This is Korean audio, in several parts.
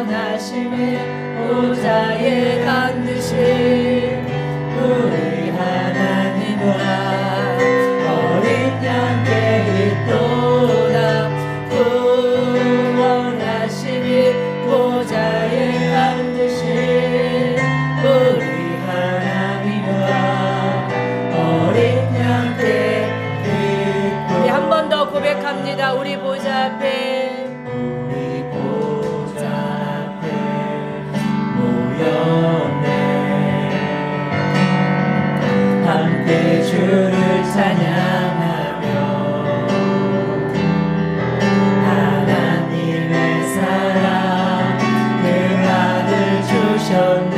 구원하심이 보좌에 앉으신 우리 하나님과 어린 양께 있도다. 구원하심이 보좌에 앉으신 우리 하나님과 어린 양께 있도다. 우리 한 번 더 고백합니다. 우리 보좌 앞에 함께 주를 찬양하며 하나님의 사랑 그 아들 주셨네.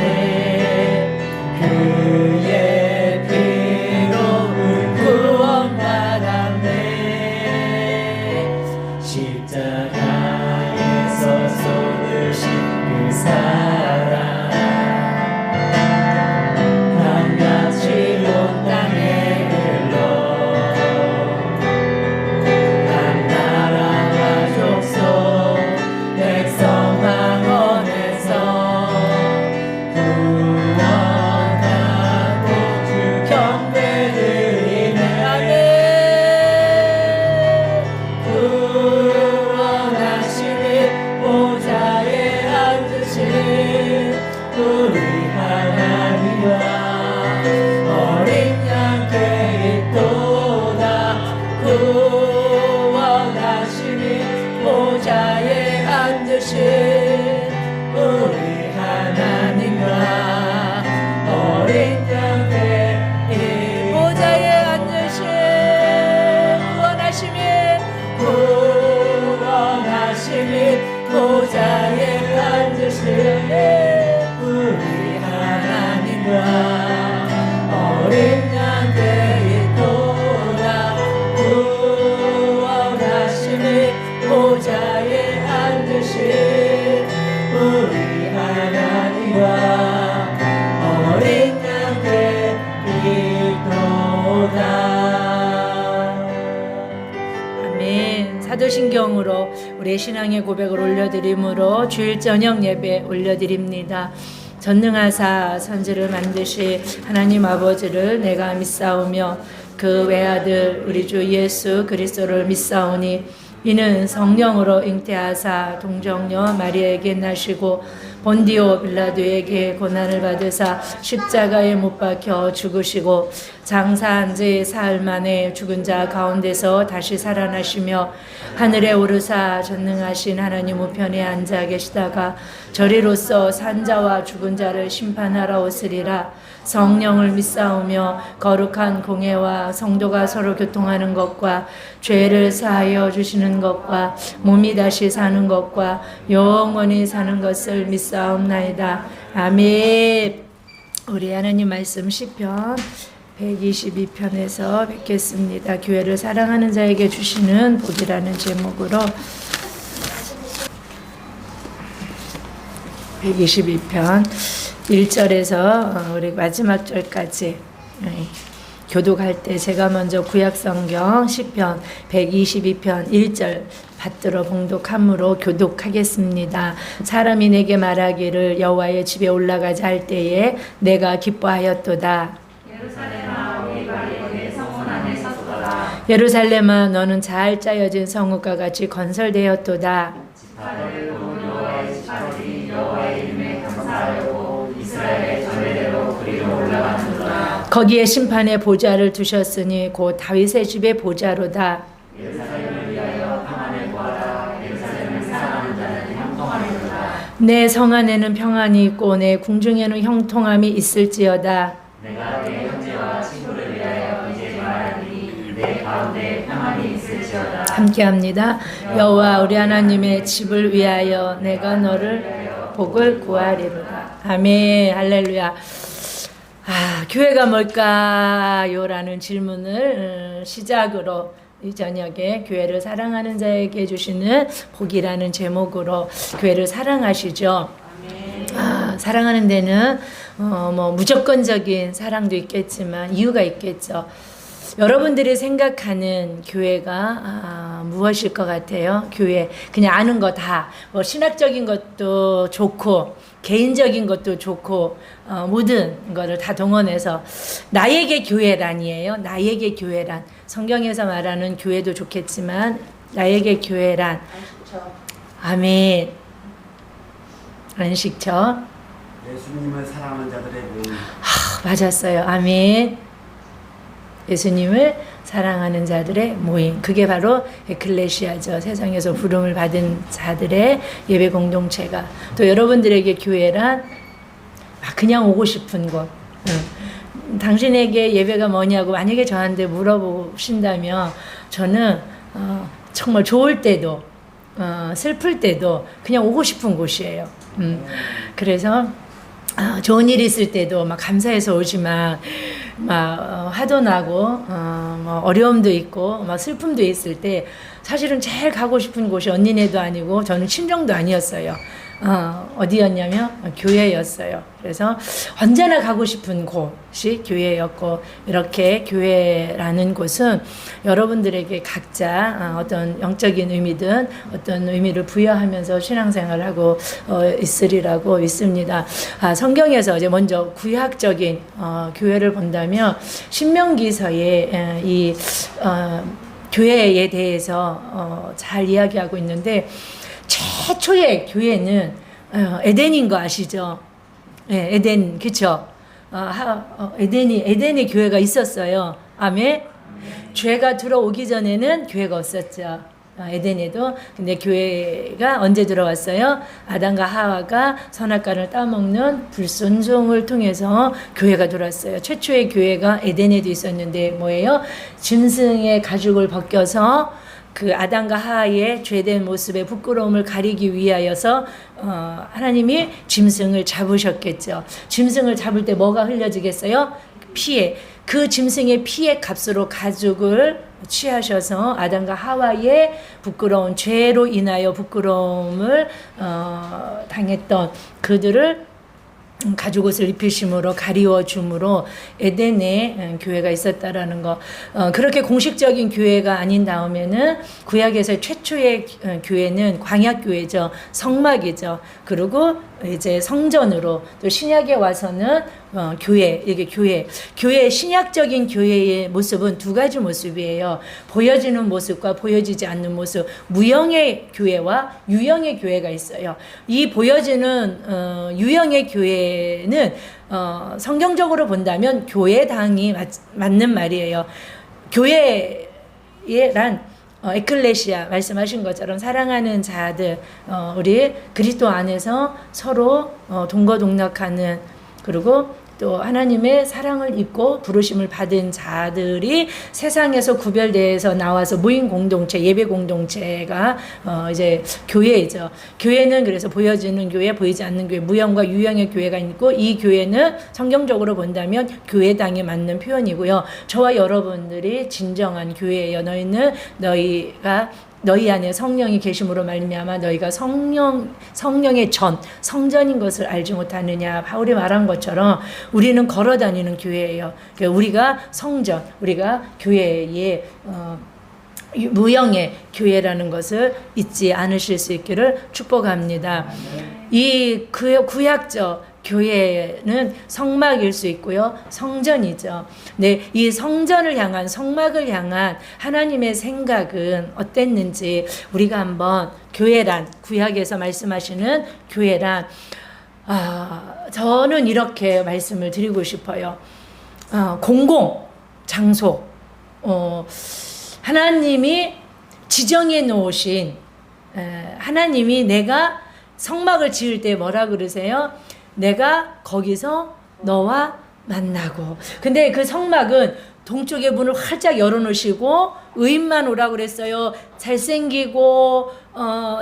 그의 피로 구원받았네. 십자가에서 쏟으신 그 사랑 우리 하나님과 어린 양께 보좌에 앉으신 구원하심이 보좌에 앉으신 우리 하나님과 어린 양께 있도다. 구원하심이 보좌에 앉으신 우리 하나님과 어린 양께 있도다. 아멘. 사도신경으로 우리의 신앙의 고백을 올려드림으로 주일 저녁 예배 올려드립니다. 전능하사 천지를 만드시 하나님 아버지를 내가 믿사오며 그 외아들 우리 주 예수 그리스도를 믿사오니 이는 성령으로 잉태하사 동정녀 마리아에게 나시고 본디오 빌라도에게 고난을 받으사 십자가에 못 박혀 죽으시고 장사한 지 사흘 만에 죽은 자 가운데서 다시 살아나시며 하늘에 오르사 전능하신 하나님 우편에 앉아 계시다가 저리로서 산자와 죽은 자를 심판하러 오시리라. 성령을 믿사오며 거룩한 공예와 성도가 서로 교통하는 것과 죄를 사하여 주시는 것과 몸이 다시 사는 것과 영원히 사는 것을 믿사옵나이다. 아멘. 우리 하나님 말씀 시편 122편에서 뵙겠습니다. 교회를 사랑하는 자에게 주시는 복이라는 제목으로 122편 1절에서 우리 마지막 절까지 교독할 때 제가 먼저 구약성경 시편 122편 1절 받들어 봉독함으로 교독하겠습니다. 사람이 내게 말하기를 여호와의 집에 올라가자 할 때에 내가 기뻐하였도다. 예루살렘아 우리 발이 성문 안에 섰도다. 예루살렘아 너는 잘 짜여진 성읍과 같이 건설되었도다. 지파들을 여호와의 지파들이 여호와의 이름에 감사하려고 이스라엘의 전례대로 그리로 올라가는도다. 거기에 심판의 보좌를 두셨으니 곧 다윗의 집의 보좌로다. 예루살렘을 위하여 평안을 구하라. 예루살렘을 사랑하는 자는 형통함이로다. 내 성 안에는 평안이 있고 내 궁중에는 형통함이 있을지어다. 내가 내 형제와 친구를 위하여 이제 말하니 내 가운데 평안이 있을지어다. 함께합니다. 여호와 우리 하나님의 집을 위하여 내가 너를 복을 구하리로다. 아멘. 할렐루야. 교회가 뭘까요? 라는 질문을 시작으로 이 저녁에 교회를 사랑하는 자에게 주시는 복이라는 제목으로 교회를 사랑하시죠. 사랑하는 데는 뭐 무조건적인 사랑도 있겠지만 이유가 있겠죠. 여러분들이 생각하는 교회가 무엇일 것 같아요? 교회 그냥 아는 거 다 뭐 신학적인 것도 좋고 개인적인 것도 좋고 모든 거를 다 동원해서 나에게 교회란이에요. 나에게 교회란. 성경에서 말하는 교회도 좋겠지만 나에게 교회란. 아멘. 안식처. 예수님을 사랑하는 자들의 모임. 맞았어요. 아멘. 예수님을 사랑하는 자들의 모임. 그게 바로 에클레시아죠. 세상에서 부름을 받은 자들의 예배 공동체가. 또 여러분들에게 교회란 그냥 오고 싶은 곳. 당신에게 예배가 뭐냐고 만약에 저한테 물어보신다면 저는 정말 좋을 때도 슬플 때도 그냥 오고 싶은 곳이에요. 그래서 좋은 일 있을 때도 막 감사해서 오지만 막 화도 나고 뭐 어려움도 있고 막 슬픔도 있을 때 사실은 제일 가고 싶은 곳이 언니네도 아니고 저는 친정도 아니었어요. 어디였냐면 교회였어요. 그래서 언제나 가고 싶은 곳이 교회였고, 이렇게 교회라는 곳은 여러분들에게 각자 어떤 영적인 의미든 어떤 의미를 부여하면서 신앙생활을 하고 있으리라고 믿습니다. 성경에서 이제 먼저 구약적인 교회를 본다면 신명기서에 이 교회에 대해서 잘 이야기하고 있는데, 최초의 교회는 에덴인 거 아시죠? 네, 에덴, 그쵸? 에덴의 교회가 있었어요. 아멘? 죄가 들어오기 전에는 교회가 없었죠. 에덴에도. 근데 교회가 언제 들어왔어요? 아담과 하와가 선악과를 따먹는 불순종을 통해서 교회가 들어왔어요. 최초의 교회가 에덴에도 있었는데 뭐예요? 짐승의 가죽을 벗겨서 그 아담과 하와의 죄된 모습의 부끄러움을 가리기 위하여서 하나님이 짐승을 잡으셨겠죠. 짐승을 잡을 때 뭐가 흘려지겠어요? 피에. 그 짐승의 피의 값으로 가죽을 취하셔서 아담과 하와의 부끄러운 죄로 인하여 부끄러움을 당했던 그들을 가죽옷을 입히심으로 가리워 줌으로 에덴에 교회가 있었다라는 거. 그렇게 공식적인 교회가 아닌 다음에는 구약에서 최초의 교회는 광야교회죠. 성막이죠. 그리고 이제 성전으로, 또 신약에 와서는 교회, 이게 교회의 신약적인 교회의 모습은 두 가지 모습이에요. 보여지는 모습과 보여지지 않는 모습. 무형의 교회와 유형의 교회가 있어요. 이 보여지는 유형의 교회는 성경적으로 본다면 교회당이 맞는 말이에요. 교회란 에클레시아 말씀하신 것처럼 사랑하는 자들, 우리 그리스도 안에서 서로 동거동락하는, 그리고 또 하나님의 사랑을 입고 부르심을 받은 자들이 세상에서 구별되어서 나와서 모임 공동체, 예배 공동체가 이제 교회이죠. 교회는 그래서 보여지는 교회, 보이지 않는 교회, 무형과 유형의 교회가 있고, 이 교회는 성경적으로 본다면 교회당에 맞는 표현이고요. 저와 여러분들이 진정한 교회예요. 너희 안에 성령이 계심으로 말미암아 너희가 성령의 성전인 것을 알지 못하느냐. 바울이 말한 것처럼 우리는 걸어다니는 교회예요. 우리가 성전, 우리가 교회의 무형의 교회라는 것을 잊지 않으실 수 있기를 축복합니다. 이 구약적 교회는 성막일 수 있고요, 성전이죠. 네, 이 성전을 향한, 성막을 향한 하나님의 생각은 어땠는지 우리가 한번 교회란, 구약에서 말씀하시는 교회란, 저는 이렇게 말씀을 드리고 싶어요. 공공 장소, 하나님이 지정해 놓으신, 하나님이 내가 성막을 지을 때 뭐라 그러세요? 내가 거기서 너와 만나고. 근데 그 성막은 동쪽의 문을 활짝 열어놓으시고 의인만 오라고 그랬어요. 잘생기고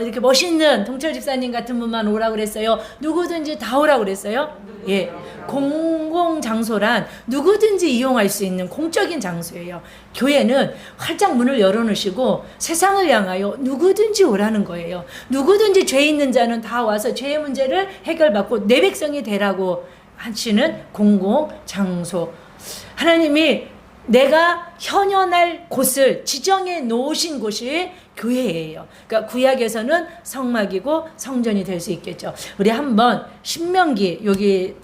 이렇게 멋있는 동철 집사님 같은 분만 오라고 그랬어요. 누구든지 다 오라고 그랬어요. 예, 공공 장소란 누구든지 이용할 수 있는 공적인 장소예요. 교회는 활짝 문을 열어놓으시고 세상을 향하여 누구든지 오라는 거예요. 누구든지 죄 있는 자는 다 와서 죄의 문제를 해결받고 내 백성이 되라고 하시는 공공 장소. 하나님이 내가 현현할 곳을 지정해 놓으신 곳이 교회예요. 그러니까 구약에서는 성막이고 성전이 될 수 있겠죠. 우리 한번 신명기 여기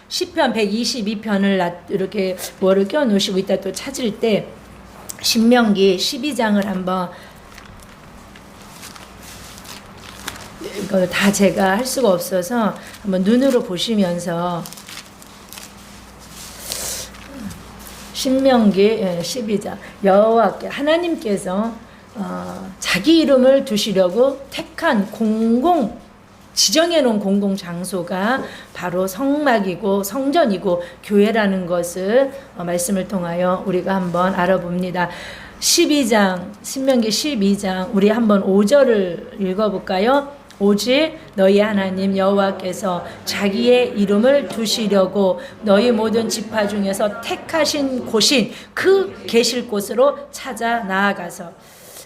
시편 122편을 이렇게 뭐를 껴 놓으시고 이따 또 찾을 때 신명기 12장을 한번 이거 다 제가 할 수가 없어서 한번 눈으로 보시면서 신명기 12장 여호와께 하나님께서 자기 이름을 두시려고 택한 지정해 놓은 공공 장소가 바로 성막이고 성전이고 교회라는 것을 말씀을 통하여 우리가 한번 알아봅니다. 12장 신명기 12장 우리 한번 5절을 읽어볼까요? 오직 너희 하나님 여호와께서 자기의 이름을 두시려고 너희 모든 지파 중에서 택하신 곳인 그 계실 곳으로 찾아 나아가서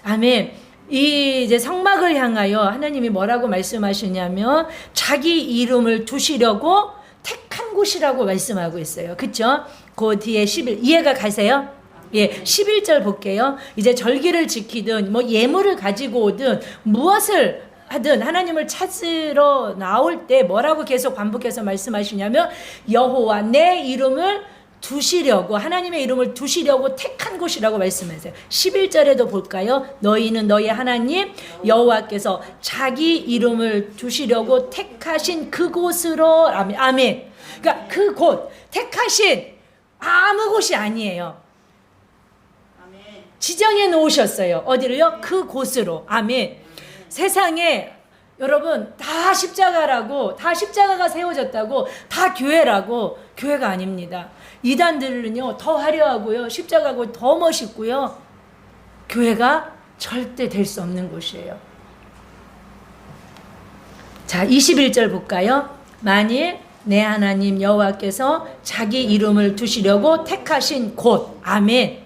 아멘. 이 이제 성막을 향하여 하나님이 뭐라고 말씀하시냐면 자기 이름을 두시려고 택한 곳이라고 말씀하고 있어요. 그렇죠? 그 뒤에 11 이해가 가세요? 예, 11절 볼게요. 이제 절기를 지키든 뭐 예물을 가지고 오든 무엇을 하든 하나님을 찾으러 나올 때 뭐라고 계속 반복해서 말씀하시냐면 여호와 내 이름을 두시려고 하나님의 이름을 두시려고 택한 곳이라고 말씀하세요. 11절에도 볼까요? 너희는 너희 하나님 여호와께서 자기 이름을 두시려고 택하신 그곳으로 아멘. 그러니까 그곳 택하신 아무 곳이 아니에요. 지정해 놓으셨어요. 어디로요? 그곳으로. 아멘. 세상에 여러분 다 십자가라고 다 십자가가 세워졌다고 다 교회라고 교회가 아닙니다. 이단들은요 더 화려하고요 십자가고 더 멋있고요 교회가 절대 될 수 없는 곳이에요. 자 21절 볼까요? 만일 내 하나님 여호와께서 자기 이름을 두시려고 택하신 곳 아멘.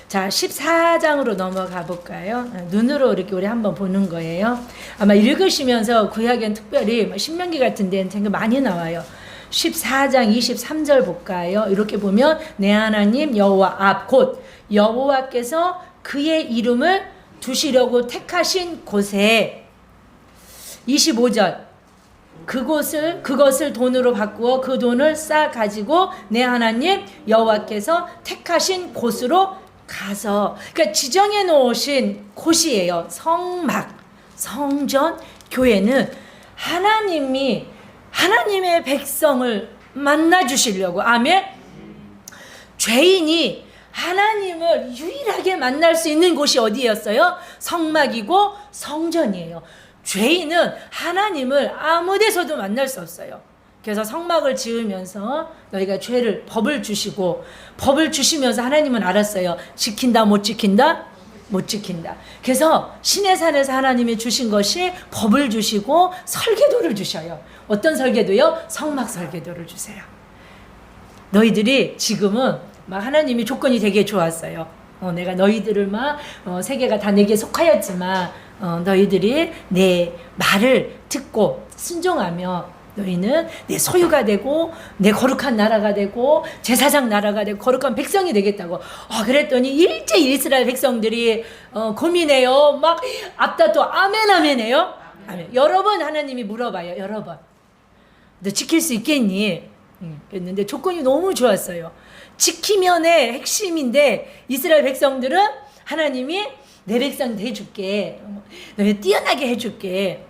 자 14장으로 넘어가 볼까요? 눈으로 이렇게 우리 한번 보는 거예요. 아마 읽으시면서 구약엔 특별히 신명기 같은 데는 되게 많이 나와요. 14장 23절 볼까요? 이렇게 보면 내 하나님 여호와 앞 곧 여호와께서 그의 이름을 두시려고 택하신 곳에 25절 그것을 돈으로 바꾸어 그 돈을 싸 가지고 내 하나님 여호와께서 택하신 곳으로 가서 그러니까 지정해 놓으신 곳이에요. 성막, 성전, 교회는 하나님이 하나님의 백성을 만나 주시려고 아멘. 죄인이 하나님을 유일하게 만날 수 있는 곳이 어디였어요? 성막이고 성전이에요. 죄인은 하나님을 아무 데서도 만날 수 없어요. 그래서 성막을 지으면서 너희가 법을 주시면서 하나님은 알았어요. 지킨다 못 지킨다? 못 지킨다. 그래서 시내산에서 하나님이 주신 것이 법을 주시고 설계도를 주셔요. 어떤 설계도요? 성막 설계도를 주세요. 너희들이 지금은 막 하나님이 조건이 되게 좋았어요. 내가 너희들을 세계가 다 내게 속하였지만 너희들이 내 말을 듣고 순종하며 너희는 내 소유가 되고 내 거룩한 나라가 되고 제사장 나라가 되고 거룩한 백성이 되겠다고. 그랬더니 일제 이스라엘 백성들이 고민해요. 막 앞다퉈 아멘 아멘해요. 아멘. 여러 번 하나님이 물어봐요. 여러 번. 너 지킬 수 있겠니? 그랬는데 조건이 너무 좋았어요. 지키면의 핵심인데 이스라엘 백성들은 하나님이 내 백성 해줄게. 너희 뛰어나게 해줄게.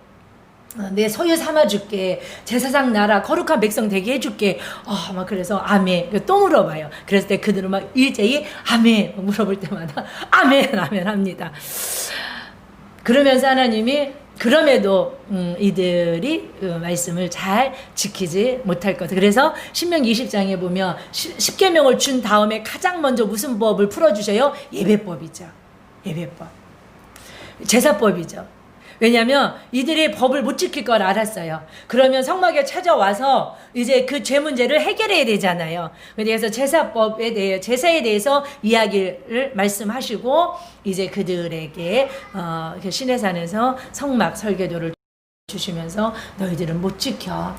내 소유 삼아줄게. 제사장 나라 거룩한 백성 되게 해줄게. 막 그래서 아멘. 또 물어봐요. 그랬을 때 그들은 막 일제히 아멘 물어볼 때마다 아멘 아멘 합니다. 그러면서 하나님이 그럼에도 이들이 말씀을 잘 지키지 못할 것. 그래서 신명기 20장에 보면 10계명을 준 다음에 가장 먼저 무슨 법을 풀어주셔요? 예배법이죠. 예배법. 제사법이죠. 왜냐하면 이들이 법을 못 지킬 걸 알았어요. 그러면 성막에 찾아와서 이제 그 죄 문제를 해결해야 되잖아요. 그래서 제사법에 대해 제사에 대해서 이야기를 말씀하시고 이제 그들에게 시내산에서 성막 설계도를 주시면서 너희들은 못 지켜.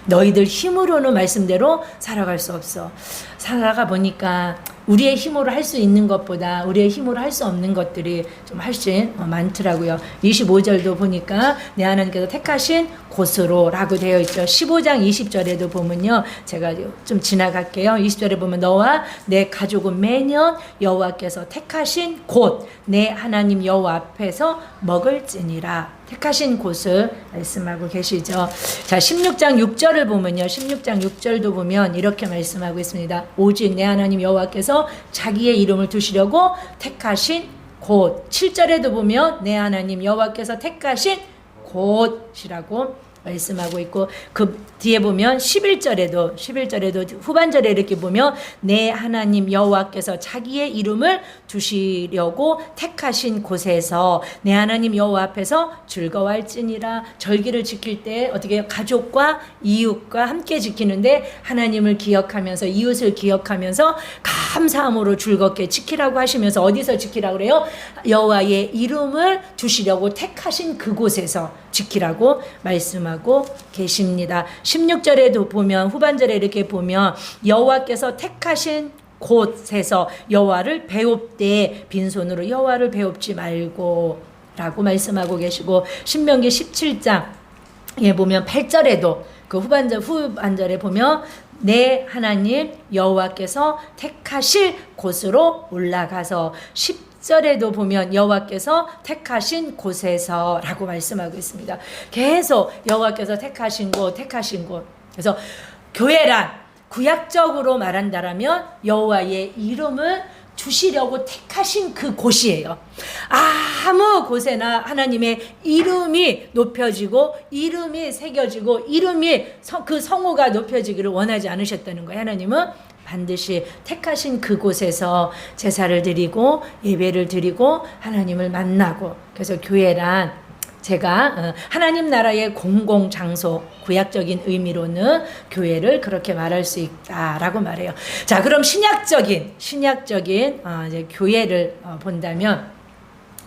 너희들 힘으로는 말씀대로 살아갈 수 없어. 살아가 보니까 우리의 힘으로 할 수 있는 것보다 우리의 힘으로 할 수 없는 것들이 좀 훨씬 많더라고요. 25절도 보니까 내 하나님께서 택하신 곳으로 라고 되어 있죠. 15장 20절에도 보면요. 제가 좀 지나갈게요. 20절에 보면 너와 내 가족은 매년 여호와께서 택하신 곳 내 하나님 여호와 앞에서 먹을지니라. 택하신 곳을 말씀하고 계시죠. 자, 16장 6절을 보면요. 16장 6절도 보면 이렇게 말씀하고 있습니다. 오직 내 하나님 여호와께서 자기의 이름을 두시려고 택하신 곳. 7절에도 보면 내 하나님 여호와께서 택하신 곳이라고 말씀하고 있고, 그 뒤에 보면 11절에도 후반절에 이렇게 보면 내 하나님 여호와께서 자기의 이름을 두시려고 택하신 곳에서 내 하나님 여호와 앞에서 즐거워할지니라. 절기를 지킬 때 어떻게 가족과 이웃과 함께 지키는데 하나님을 기억하면서 이웃을 기억하면서 감사함으로 즐겁게 지키라고 하시면서 어디서 지키라고 그래요? 여호와의 이름을 두시려고 택하신 그곳에서 지키라고 말씀하고 계십니다. 16절에도 보면 후반절에 이렇게 보면 여호와께서 택하신 곳에서 여호와를 배웁되 빈손으로 여호와를 배웁지 말고 라고 말씀하고 계시고, 신명기 17장에 보면 8절에도 그 후반절에 보면 내 하나님 여호와께서 택하실 곳으로 올라가서 10절에도 보면 여호와께서 택하신 곳에서 라고 말씀하고 있습니다. 계속 여호와께서 택하신 곳. 그래서 교회란 구약적으로 말한다라면 여호와의 이름을 주시려고 택하신 그 곳이에요. 아무 곳에나 하나님의 이름이 높여지고 이름이 새겨지고 이름이 그 성호가 높여지기를 원하지 않으셨다는 거예요. 하나님은 반드시 택하신 그곳에서 제사를 드리고 예배를 드리고 하나님을 만나고, 그래서 교회란 제가 하나님 나라의 공공장소, 구약적인 의미로는 교회를 그렇게 말할 수 있다라고 말해요. 자, 그럼 신약적인 이제 교회를 본다면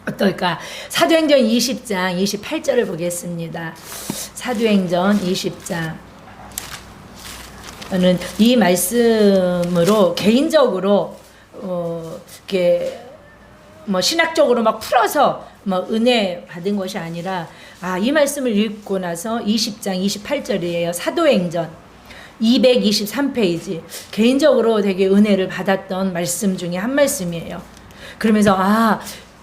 어떨까? 사도행전 20장 28절을 보겠습니다. 사도행전 20장. 저는 이 말씀으로 개인적으로 이렇게 신학적으로 막 풀어서 은혜 받은 것이 아니라, 이 말씀을 읽고 나서 20장 28절이에요. 사도행전 223페이지. 개인적으로 되게 은혜를 받았던 말씀 중에 한 말씀이에요. 그러면서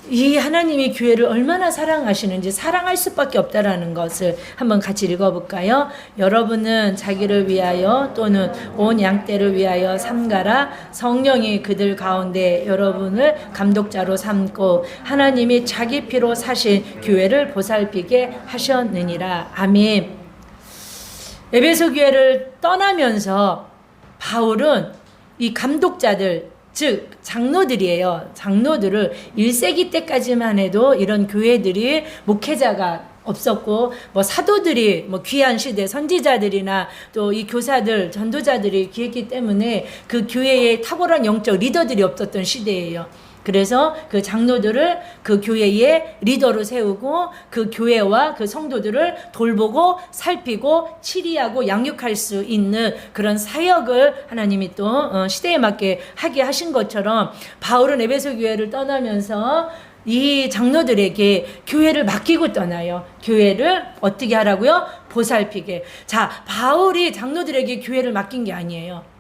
이 하나님이 교회를 얼마나 사랑하시는지, 사랑할 수밖에 없다라는 것을 한번 같이 읽어볼까요? 여러분은 자기를 위하여 또는 온 양떼를 위하여 삼가라. 성령이 그들 가운데 여러분을 감독자로 삼고 하나님이 자기 피로 사신 교회를 보살피게 하셨느니라. 아멘. 에베소 교회를 떠나면서 바울은 이 감독자들, 즉 장로들이에요. 장로들을 1세기 때까지만 해도 이런 교회들이 목회자가 없었고, 사도들이 귀한 시대 선지자들이나 또 이 교사들 전도자들이 귀했기 때문에 그 교회에 탁월한 영적 리더들이 없었던 시대예요. 그래서 그 장로들을 그 교회의 리더로 세우고 그 교회와 그 성도들을 돌보고 살피고 치리하고 양육할 수 있는 그런 사역을 하나님이 또 시대에 맞게 하게 하신 것처럼, 바울은 에베소 교회를 떠나면서 이 장로들에게 교회를 맡기고 떠나요. 교회를 어떻게 하라고요? 보살피게. 자, 바울이 장로들에게 교회를 맡긴 게 아니에요.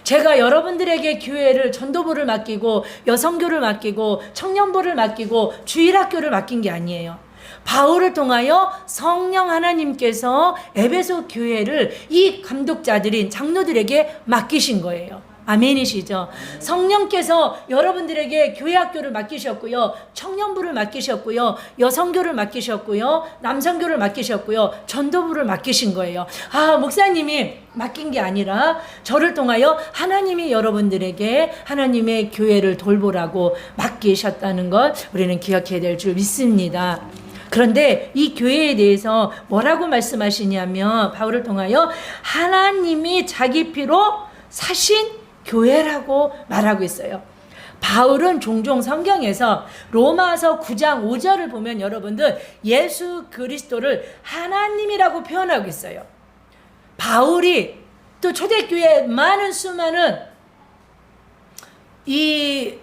제가 여러분들에게 교회를 전도부를 맡기고 여성교를 맡기고 청년부를 맡기고 주일학교를 맡긴 게 아니에요. 바울을 통하여 성령 하나님께서 에베소 교회를 이 감독자들인 장로들에게 맡기신 거예요. 아멘이시죠? 성령께서 여러분들에게 교회학교를 맡기셨고요, 청년부를 맡기셨고요, 여성교를 맡기셨고요, 남성교를 맡기셨고요, 전도부를 맡기신 거예요. 목사님이 맡긴 게 아니라 저를 통하여 하나님이 여러분들에게 하나님의 교회를 돌보라고 맡기셨다는 것 우리는 기억해야 될 줄 믿습니다. 그런데 이 교회에 대해서 뭐라고 말씀하시냐면, 바울을 통하여 하나님이 자기 피로 사신 교회라고 말하고 있어요. 바울은 종종 성경에서 로마서 9장 5절을 보면 여러분들 예수 그리스도를 하나님이라고 표현하고 있어요. 바울이 또 초대교회 많은 수많은 이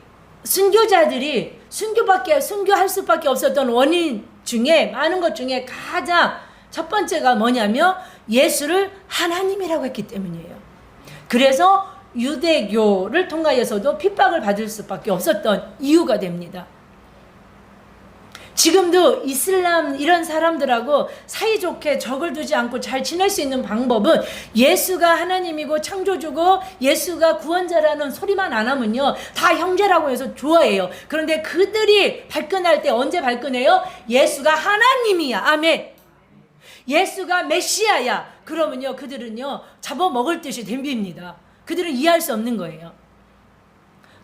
순교자들이 순교할 수밖에 없었던 원인 중에 많은 것 중에 가장 첫 번째가 뭐냐면 예수를 하나님이라고 했기 때문이에요. 그래서 유대교를 통하여서도 핍박을 받을 수밖에 없었던 이유가 됩니다. 지금도 이슬람 이런 사람들하고 사이좋게 적을 두지 않고 잘 지낼 수 있는 방법은 예수가 하나님이고 창조주고 예수가 구원자라는 소리만 안 하면요 다 형제라고 해서 좋아해요. 그런데 그들이 발끈할 때 언제 발끈해요? 예수가 하나님이야. 아멘. 예수가 메시아야. 그러면요 그들은요 잡아먹을 듯이 덤빕니다. 그들은 이해할 수 없는 거예요.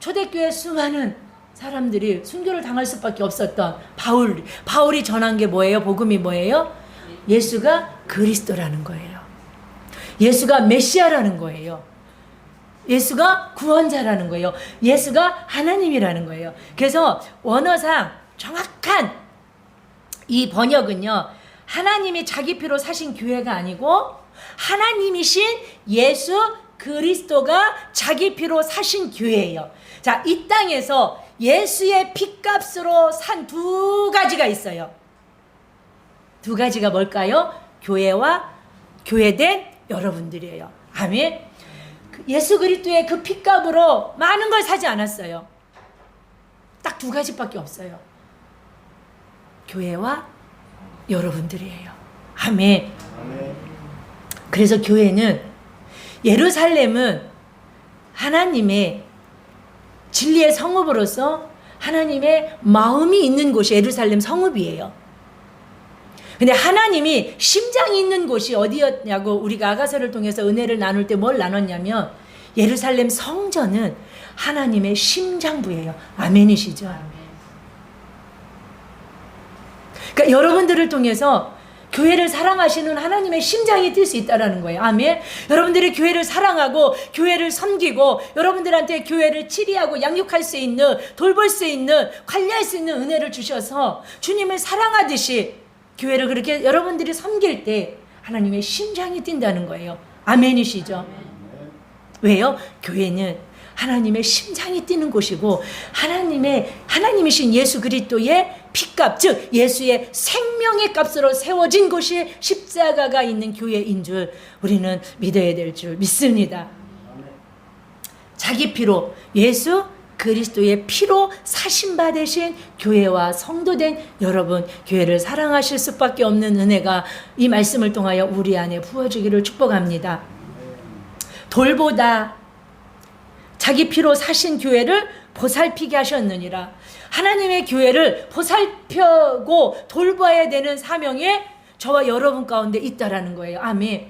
초대교회 수많은 사람들이 순교를 당할 수밖에 없었던 바울이 전한 게 뭐예요? 복음이 뭐예요? 예수가 그리스도라는 거예요. 예수가 메시아라는 거예요. 예수가 구원자라는 거예요. 예수가 하나님이라는 거예요. 그래서 원어상 정확한 이 번역은요, 하나님이 자기 피로 사신 교회가 아니고 하나님이신 예수 그리스도가 자기 피로 사신 교회예요. 자, 이 땅에서 예수의 피값으로 산 두 가지가 있어요. 두 가지가 뭘까요? 교회와 교회된 여러분들이에요. 아멘. 예수 그리스도의 그 피값으로 많은 걸 사지 않았어요. 딱 두 가지밖에 없어요. 교회와 여러분들이에요. 아멘. 그래서 교회는, 예루살렘은 하나님의 진리의 성읍으로서 하나님의 마음이 있는 곳이 예루살렘 성읍이에요. 근데 하나님이 심장이 있는 곳이 어디였냐고 우리가 아가서를 통해서 은혜를 나눌 때 뭘 나눴냐면 예루살렘 성전은 하나님의 심장부예요. 아멘이시죠? 그러니까 여러분들을 통해서 교회를 사랑하시는 하나님의 심장이 뛸 수 있다는 거예요. 아멘. 여러분들이 교회를 사랑하고 교회를 섬기고 여러분들한테 교회를 치리하고 양육할 수 있는, 돌볼 수 있는, 관리할 수 있는 은혜를 주셔서 주님을 사랑하듯이 교회를 그렇게 여러분들이 섬길 때 하나님의 심장이 뛴다는 거예요. 아멘이시죠? 왜요? 교회는 하나님의 심장이 뛰는 곳이고 하나님이신 예수 그리스도의 피값, 즉 예수의 생명의 값으로 세워진 곳이 십자가가 있는 교회인 줄 우리는 믿어야 될 줄 믿습니다. 자기 피로, 예수 그리스도의 피로 사신 되신 교회와 성도된 여러분, 교회를 사랑하실 수밖에 없는 은혜가 이 말씀을 통하여 우리 안에 부어지기를 축복합니다. 돌보다 자기 피로 사신 교회를 보살피게 하셨느니라. 하나님의 교회를 보살펴고 돌봐야 되는 사명이 저와 여러분 가운데 있다라는 거예요. 아멘.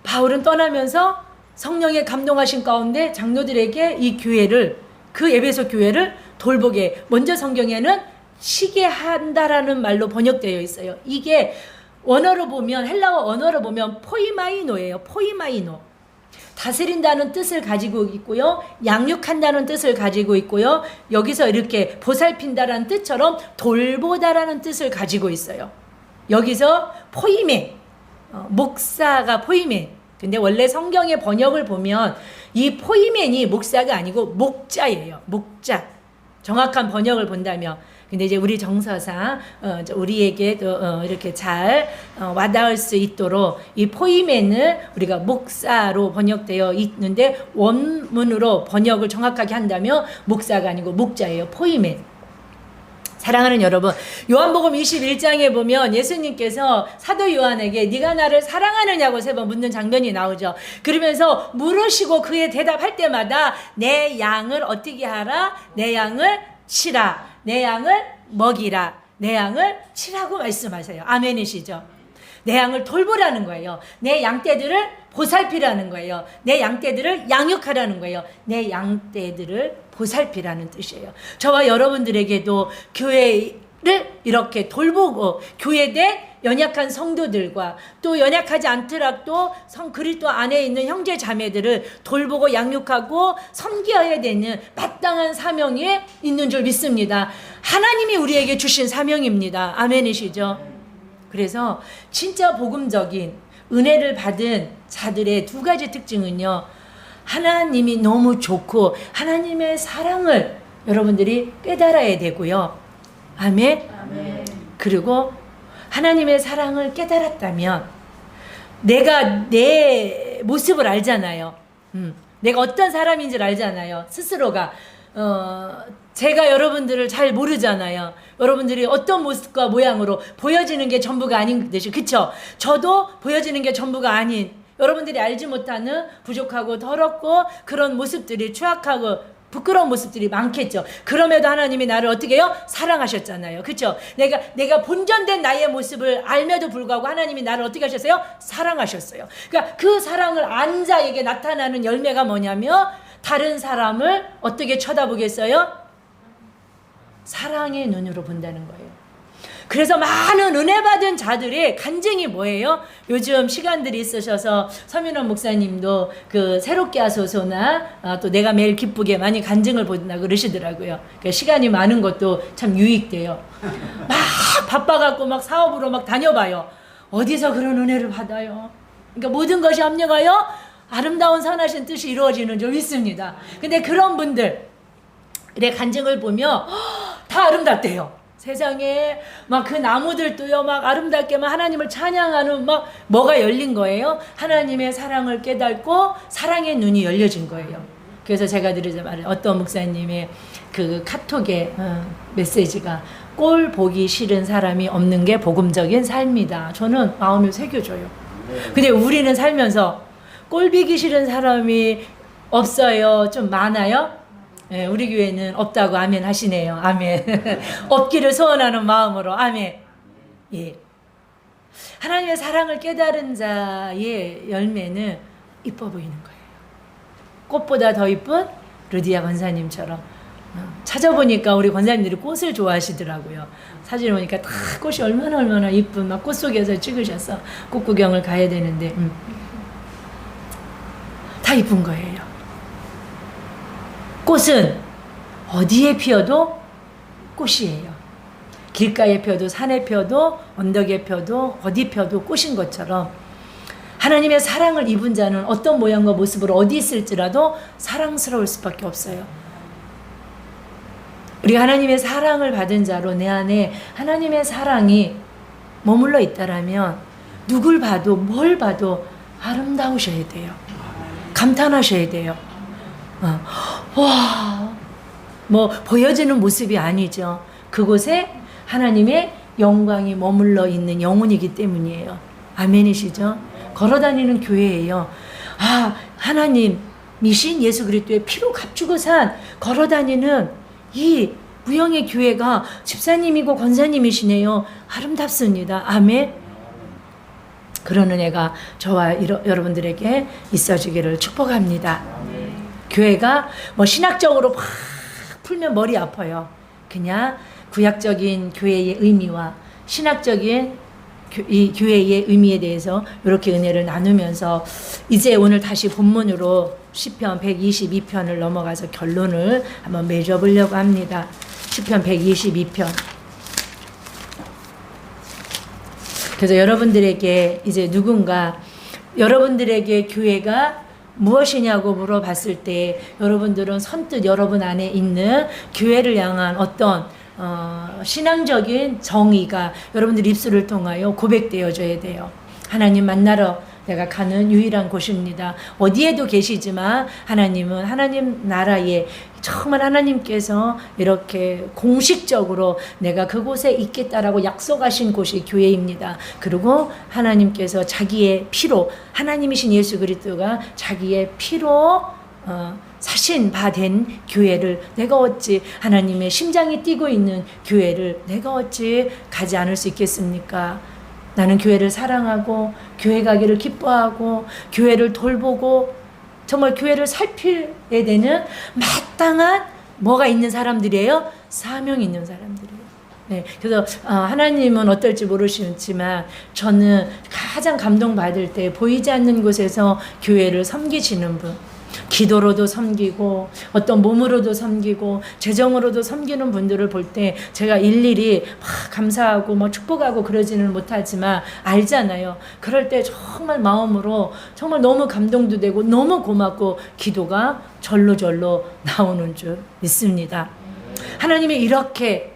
바울은 떠나면서 성령의 감동하신 가운데 장로들에게 이 교회를, 그 에베소 교회를 돌보게, 먼저 성경에는 쉬게 한다라는 말로 번역되어 있어요. 이게 원어로 보면, 헬라어 언어로 보면 포이마이노예요. 포이마이노. 다스린다는 뜻을 가지고 있고요, 양육한다는 뜻을 가지고 있고요, 여기서 이렇게 보살핀다라는 뜻처럼 돌보다라는 뜻을 가지고 있어요. 여기서 포이메, 목사가 포이메. 근데 원래 성경의 번역을 보면 이 포이맨이 목사가 아니고 목자예요. 목자. 정확한 번역을 본다면. 근데 이제 우리 정서상 우리에게도 이렇게 잘 와닿을 수 있도록 이 포이맨을 우리가 목사로 번역되어 있는데, 원문으로 번역을 정확하게 한다면 목사가 아니고 목자예요. 포이맨. 사랑하는 여러분, 요한복음 21장에 보면 예수님께서 사도 요한에게 네가 나를 사랑하느냐고 3번 묻는 장면이 나오죠. 그러면서 물으시고 그에 대답할 때마다 내 양을 어떻게 하라? 내 양을 치라. 내 양을 먹이라. 내 양을 치라고 말씀하세요. 아멘이시죠? 내 양을 돌보라는 거예요. 내 양떼들을 보살피라는 거예요. 내 양떼들을 양육하라는 거예요. 내 양떼들을 보살피라는 뜻이에요. 저와 여러분들에게도 교회를 이렇게 돌보고, 교회대 연약한 성도들과 또 연약하지 않더라도 그리스도 안에 있는 형제 자매들을 돌보고 양육하고 섬겨야 되는 마땅한 사명이 있는 줄 믿습니다. 하나님이 우리에게 주신 사명입니다. 아멘이시죠? 그래서 진짜 복음적인 은혜를 받은 자들의 두 가지 특징은요. 하나님이 너무 좋고 하나님의 사랑을 여러분들이 깨달아야 되고요. 아멘. 그리고 하나님의 사랑을 깨달았다면 내가 내 모습을 알잖아요. 내가 어떤 사람인 줄 알잖아요. 스스로가. 제가 여러분들을 잘 모르잖아요. 여러분들이 어떤 모습과 모양으로 보여지는 게 전부가 아닌 듯이, 그쵸? 저도 보여지는 게 전부가 아닌, 여러분들이 알지 못하는 부족하고 더럽고 그런 모습들이, 추악하고 부끄러운 모습들이 많겠죠. 그럼에도 하나님이 나를 어떻게 해요? 사랑하셨잖아요. 그쵸? 내가 본전된 나의 모습을 알면도 불구하고 하나님이 나를 어떻게 하셨어요? 사랑하셨어요. 그러니까 그 사랑을 안 자에게 나타나는 열매가 뭐냐면 다른 사람을 어떻게 쳐다보겠어요? 사랑의 눈으로 본다는 거예요. 그래서 많은 은혜 받은 자들의 간증이 뭐예요? 요즘 시간들이 있으셔서 서민원 목사님도 그 새롭게 하소서나 또 내가 매일 기쁘게 많이 간증을 본다고 그러시더라고요. 그러니까 시간이 많은 것도 참 유익돼요. 막 바빠갖고 막 사업으로 막 다녀봐요. 어디서 그런 은혜를 받아요? 그러니까 모든 것이 합력하여 아름다운 선하신 뜻이 이루어지는 줄 믿습니다. 근데 그런 분들의 간증을 보면 다 아름답대요. 세상에 막 그 나무들도요 막 아름답게만 하나님을 찬양하는 막 뭐가 열린 거예요? 하나님의 사랑을 깨닫고 사랑의 눈이 열려진 거예요. 그래서 제가 드리자 말은 어떤 목사님의 그 카톡의 메시지가 꼴 보기 싫은 사람이 없는 게 복음적인 삶이다. 저는 마음을 새겨줘요. 근데 우리는 살면서 꼴 보기 싫은 사람이 없어요? 좀 많아요? 네, 우리 교회는 없다고 아멘 하시네요. 아멘. 없기를 소원하는 마음으로 아멘. 예. 하나님의 사랑을 깨달은 자의 열매는 이뻐 보이는 거예요. 꽃보다 더 이쁜 루디아 권사님처럼. 찾아보니까 우리 권사님들이 꽃을 좋아하시더라고요. 사진을 보니까 다 꽃이 얼마나 이쁜 막 꽃 속에서 찍으셔서 꽃 구경을 가야 되는데 다 이쁜 거예요. 꽃은 어디에 피어도 꽃이에요. 길가에 펴도 산에 펴도 언덕에 펴도 어디 펴도 꽃인 것처럼 하나님의 사랑을 입은 자는 어떤 모양과 모습으로 어디 있을지라도 사랑스러울 수밖에 없어요. 우리가 하나님의 사랑을 받은 자로 내 안에 하나님의 사랑이 머물러 있다라면 누굴 봐도 뭘 봐도 아름다우셔야 돼요. 감탄하셔야 돼요. 와, 뭐 보여지는 모습이 아니죠. 그곳에 하나님의 영광이 머물러 있는 영혼이기 때문이에요. 아멘이시죠? 걸어다니는 교회예요. 하나님이신 예수 그리스도의 피로 값주고 산 걸어다니는 이 무형의 교회가 집사님이고 권사님이시네요. 아름답습니다. 아멘. 그런 은혜가 저와 여러분들에게 있어지기를 축복합니다. 교회가 뭐 신학적으로 막 풀면 머리 아파요. 그냥 구약적인 교회의 의미와 신학적인 이 교회의 의미에 대해서 이렇게 은혜를 나누면서 이제 오늘 다시 본문으로 시편 122편을 넘어가서 결론을 한번 맺어보려고 합니다. 시편 122편. 그래서 여러분들에게 이제 누군가 여러분들에게 교회가 무엇이냐고 물어봤을 때 여러분들은 선뜻 여러분 안에 있는 교회를 향한 어떤 신앙적인 정의가 여러분들 입술을 통하여 고백되어져야 돼요. 하나님 만나러 내가 가는 유일한 곳입니다. 어디에도 계시지만 하나님은 하나님 나라에 정말 하나님께서 이렇게 공식적으로 내가 그곳에 있겠다라고 약속하신 곳이 교회입니다. 그리고 하나님께서 자기의 피로 하나님이신 예수 그리스도가 자기의 피로 사신 바 된 교회를 내가 어찌 하나님의 심장이 뛰고 있는 교회를 내가 어찌 가지 않을 수 있겠습니까? 나는 교회를 사랑하고 교회 가기를 기뻐하고 교회를 돌보고 정말 교회를 살펴야 되는 마땅한 뭐가 있는 사람들이에요? 사명이 있는 사람들이에요. 네, 그래서 하나님은 어떨지 모르시지만 저는 가장 감동받을 때 보이지 않는 곳에서 교회를 섬기시는 분, 기도로도 섬기고 어떤 몸으로도 섬기고 재정으로도 섬기는 분들을 볼 때 제가 일일이 막 감사하고 뭐 축복하고 그러지는 못하지만 알잖아요. 그럴 때 정말 마음으로 정말 너무 감동도 되고 너무 고맙고 기도가 절로절로 나오는 줄 믿습니다. 하나님이 이렇게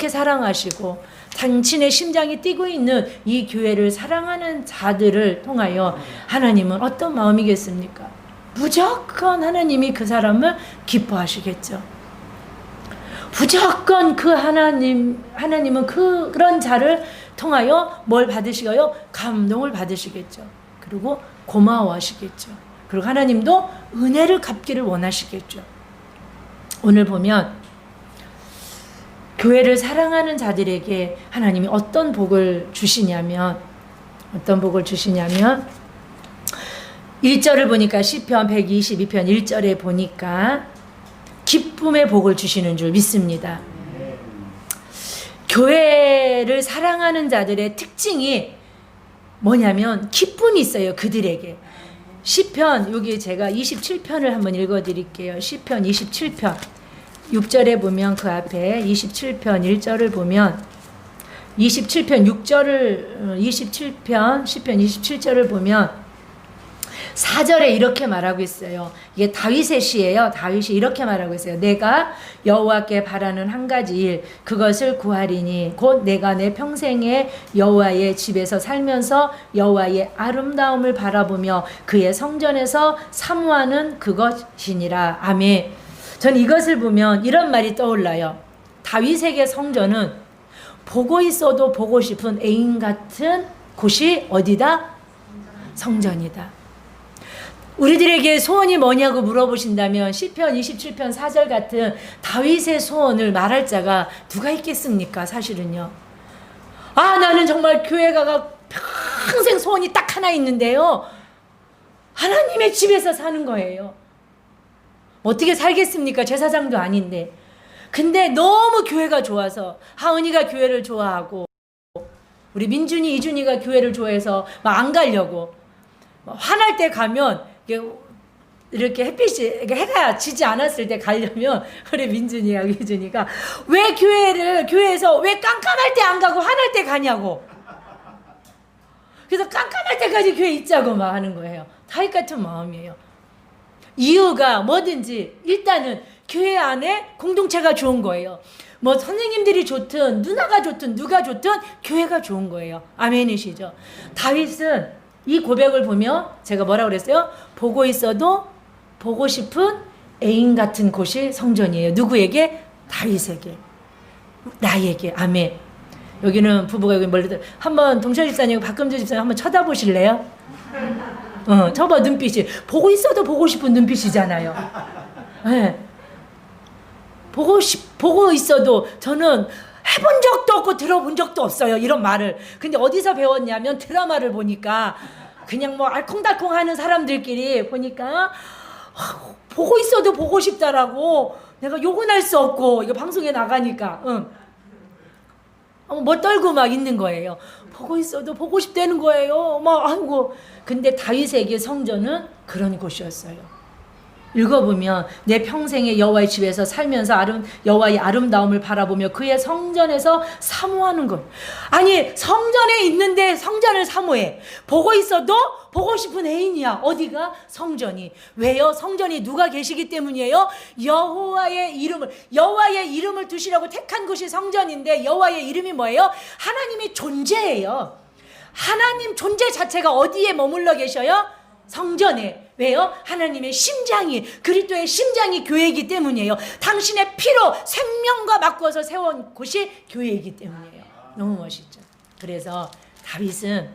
사랑하시고 당신의 심장이 뛰고 있는 이 교회를 사랑하는 자들을 통하여 하나님은 어떤 마음이겠습니까? 무조건 하나님이 그 사람을 기뻐하시겠죠. 무조건 그 하나님은 그런 자를 통하여 뭘 받으시고요? 감동을 받으시겠죠. 그리고 고마워하시겠죠. 그리고 하나님도 은혜를 갚기를 원하시겠죠. 오늘 보면 교회를 사랑하는 자들에게 하나님이 어떤 복을 주시냐면 1절을 보니까 시편 122편 1절에 보니까 기쁨의 복을 주시는 줄 믿습니다. 교회를 사랑하는 자들의 특징이 뭐냐면 기쁨이 있어요. 그들에게. 시편, 여기 제가 27편을 한번 읽어드릴게요. 시편 27편 6절에 보면 그 앞에 27편 1절을 보면 27편 6절을 27편 시편 27절을 보면 4절에 이렇게 말하고 있어요. 이게 다윗의 시예요. 다윗이 이렇게 말하고 있어요. 내가 여호와께 바라는 한 가지 일 그것을 구하리니 곧 내가 내 평생에 여호와의 집에서 살면서 여호와의 아름다움을 바라보며 그의 성전에서 사모하는 그것이니라. 아멘. 전 이것을 보면 이런 말이 떠올라요. 다윗에게 성전은 보고 있어도 보고 싶은 애인 같은 곳이 어디다? 성전이다. 우리들에게 소원이 뭐냐고 물어보신다면 시편 27편 4절 같은 다윗의 소원을 말할 자가 누가 있겠습니까? 사실은요. 나는 정말 교회 가가 평생 소원이 딱 하나 있는데요. 하나님의 집에서 사는 거예요. 어떻게 살겠습니까? 제사장도 아닌데. 근데 너무 교회가 좋아서 하은이가 교회를 좋아하고 우리 민준이, 이준이가 교회를 좋아해서 막 안 가려고 화날 때 가면 이렇게 햇빛이 해가 지지 않았을 때 가려면 우리 민준이하고 이준이가 왜 교회에서 왜 깜깜할 때 안 가고 화날 때 가냐고. 그래서 깜깜할 때까지 교회 있자고 막 하는 거예요. 다윗 같은 마음이에요. 이유가 뭐든지 일단은 교회 안에 공동체가 좋은 거예요. 뭐 선생님들이 좋든 누나가 좋든 누가 좋든 교회가 좋은 거예요. 아멘이시죠? 다윗은 이 고백을 보면 제가 뭐라고 그랬어요? 보고 있어도 보고 싶은 애인 같은 곳이 성전이에요. 누구에게? 다윗에게. 나에게. 아멘. 여기는 부부가 여기 멀리 한번 동철 집사님, 박금주 집사님 한번 쳐다보실래요? 저봐 눈빛이 보고 있어도 보고 싶은 눈빛이잖아요. 네. 보고 있어도 저는 해본 적도 없고 들어본 적도 없어요. 이런 말을. 근데 어디서 배웠냐면 드라마를 보니까 그냥 뭐 알콩달콩 하는 사람들끼리 보니까 보고 있어도 보고 싶다라고 내가 욕은 할 수 없고 이거 방송에 나가니까 뭐 떨고 막 있는 거예요. 보고 있어도 보고 싶다는 거예요. 막 아이고. 근데 다윗에게 성전은 그런 곳이었어요. 읽어보면 내 평생에 여호와의 집에서 살면서 여호와의 아름다움을 바라보며 그의 성전에서 사모하는 것. 아니 성전에 있는데 성전을 사모해. 보고 있어도 보고 싶은 애인이야. 어디가? 성전이. 왜요? 성전이 누가 계시기 때문이에요? 여호와의 이름을 두시라고 택한 곳이 성전인데 여호와의 이름이 뭐예요? 하나님이 존재예요. 하나님 존재 자체가 어디에 머물러 계셔요? 성전에. 왜요? 하나님의 심장이, 그리스도의 심장이 교회이기 때문이에요. 당신의 피로 생명과 바꿔서 세운 곳이 교회이기 때문이에요. 너무 멋있죠. 그래서 다윗은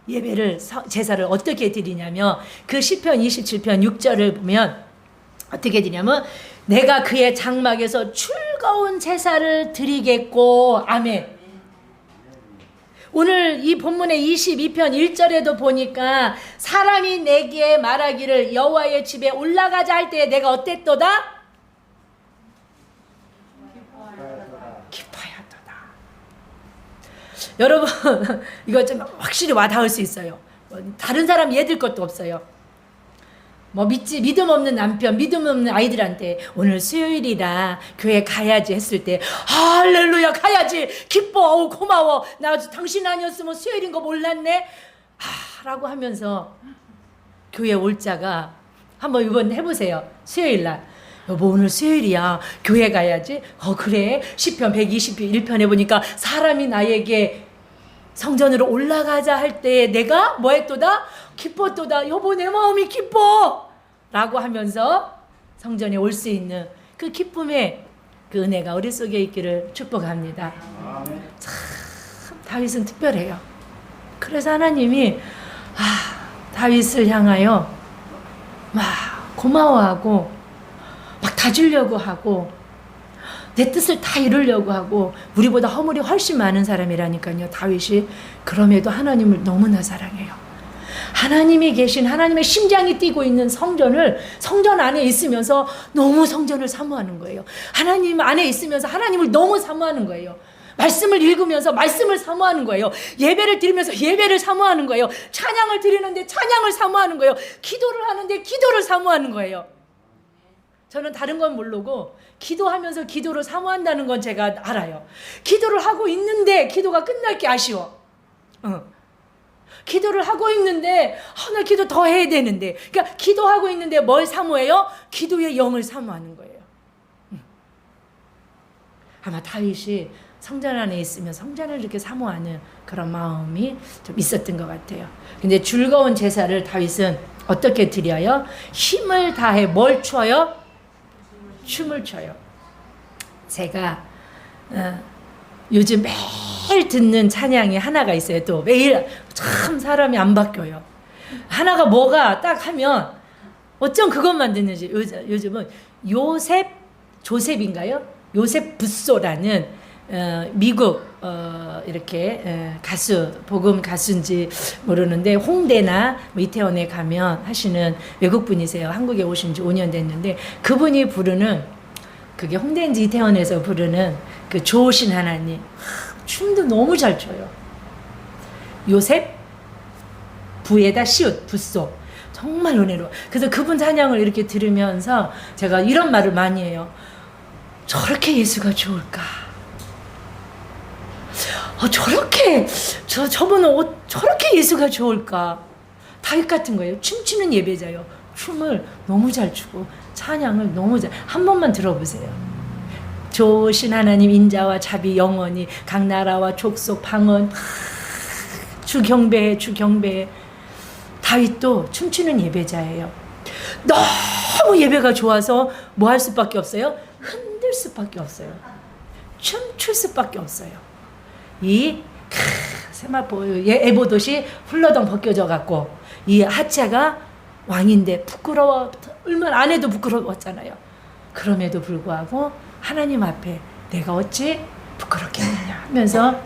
예배를, 제사를 어떻게 드리냐면 그 시편 27편 6절을 보면 어떻게 드리냐면 내가 그의 장막에서 즐거운 제사를 드리겠고. 아멘. 오늘 이 본문의 22편 1절에도 보니까 사람이 내게 말하기를 여호와의 집에 올라가자 할 때 내가 어땠도다? 기뻐하였도다. 여러분 이거 좀 확실히 와닿을 수 있어요. 다른 사람 얘들 것도 없어요. 뭐 믿음 없는 남편, 믿음 없는 아이들한테 오늘 수요일이라 교회 가야지 했을 때 할렐루야 가야지 기뻐 어우 고마워 나 당신 아니었으면 수요일인 거 몰랐네 라고 하면서 교회 올 자가 한번 이번 해보세요. 수요일날 여보 오늘 수요일이야 교회 가야지. 그래 시편 121편에 보니까 사람이 나에게 성전으로 올라가자 할 때 내가 뭐 했도다? 기뻤도다. 여보 내 마음이 기뻐 라고 하면서 성전에 올 수 있는 그 기쁨의 그 은혜가 우리 속에 있기를 축복합니다. 참 다윗은 특별해요. 그래서 하나님이 다윗을 향하여 막 고마워하고 막 다주려고 하고 내 뜻을 다 이루려고 하고 우리보다 허물이 훨씬 많은 사람이라니까요. 다윗이. 그럼에도 하나님을 너무나 사랑해요. 하나님이 계신 하나님의 심장이 뛰고 있는 성전 안에 있으면서 너무 성전을 사모하는 거예요. 하나님 안에 있으면서 하나님을 너무 사모하는 거예요. 말씀을 읽으면서 말씀을 사모하는 거예요. 예배를 드리면서 예배를 사모하는 거예요. 찬양을 드리는데 찬양을 사모하는 거예요. 기도를 하는데 기도를 사모하는 거예요. 저는 다른 건 모르고 기도하면서 기도를 사모한다는 건 제가 알아요. 기도를 하고 있는데 기도가 끝날 게 아쉬워. 기도를 하고 있는데 나 기도 더 해야 되는데 그러니까 기도하고 있는데 뭘 사모해요? 기도의 영을 사모하는 거예요. 아마 다윗이 성전 안에 있으면 성전을 이렇게 사모하는 그런 마음이 좀 있었던 것 같아요. 근데 즐거운 제사를 다윗은 어떻게 드려요? 힘을 다해 뭘 춰요? 춤을 춰요. 제가 요즘 매일 듣는 찬양이 하나가 있어요. 또 매일 참 사람이 안 바뀌어요. 하나가 뭐가 딱 하면 어쩜 그것만 듣는지 요즘은 조셉인가요? 요셉 부소라는 미국 이렇게 가수 복음 가수인지 모르는데 홍대나 뭐 이태원에 가면 하시는 외국 분이세요. 한국에 오신 지 5년 됐는데 그분이 부르는 그게 홍대인지 이태원에서 부르는 그 좋으신 하나님 춤도 너무 잘 춰요. 요셉 부에다 시옷 부소 정말 은혜로워. 그래서 그분 찬양을 이렇게 들으면서 제가 이런 말을 많이 해요. 저렇게 예수가 좋을까? 저렇게 저분은 저렇게 예수가 좋을까? 다윗 같은 거예요. 춤추는 예배자요. 춤을 너무 잘 추고 찬양을 너무 한 번만 들어보세요. 좋으신 하나님 인자와 자비 영원히 각 나라와 족속 방언 주 경배해. 다윗도 춤추는 예배자예요. 너무 예배가 좋아서 뭐 할 수밖에 없어요? 흔들 수밖에 없어요. 춤출 수밖에 없어요. 이 세마포 에보옷이 훌러덩 벗겨져 갖고 이 하체가 왕인데 부끄러워 얼마나 안 해도 부끄러웠잖아요. 그럼에도 불구하고 하나님 앞에 내가 어찌 부끄럽겠느냐 하면서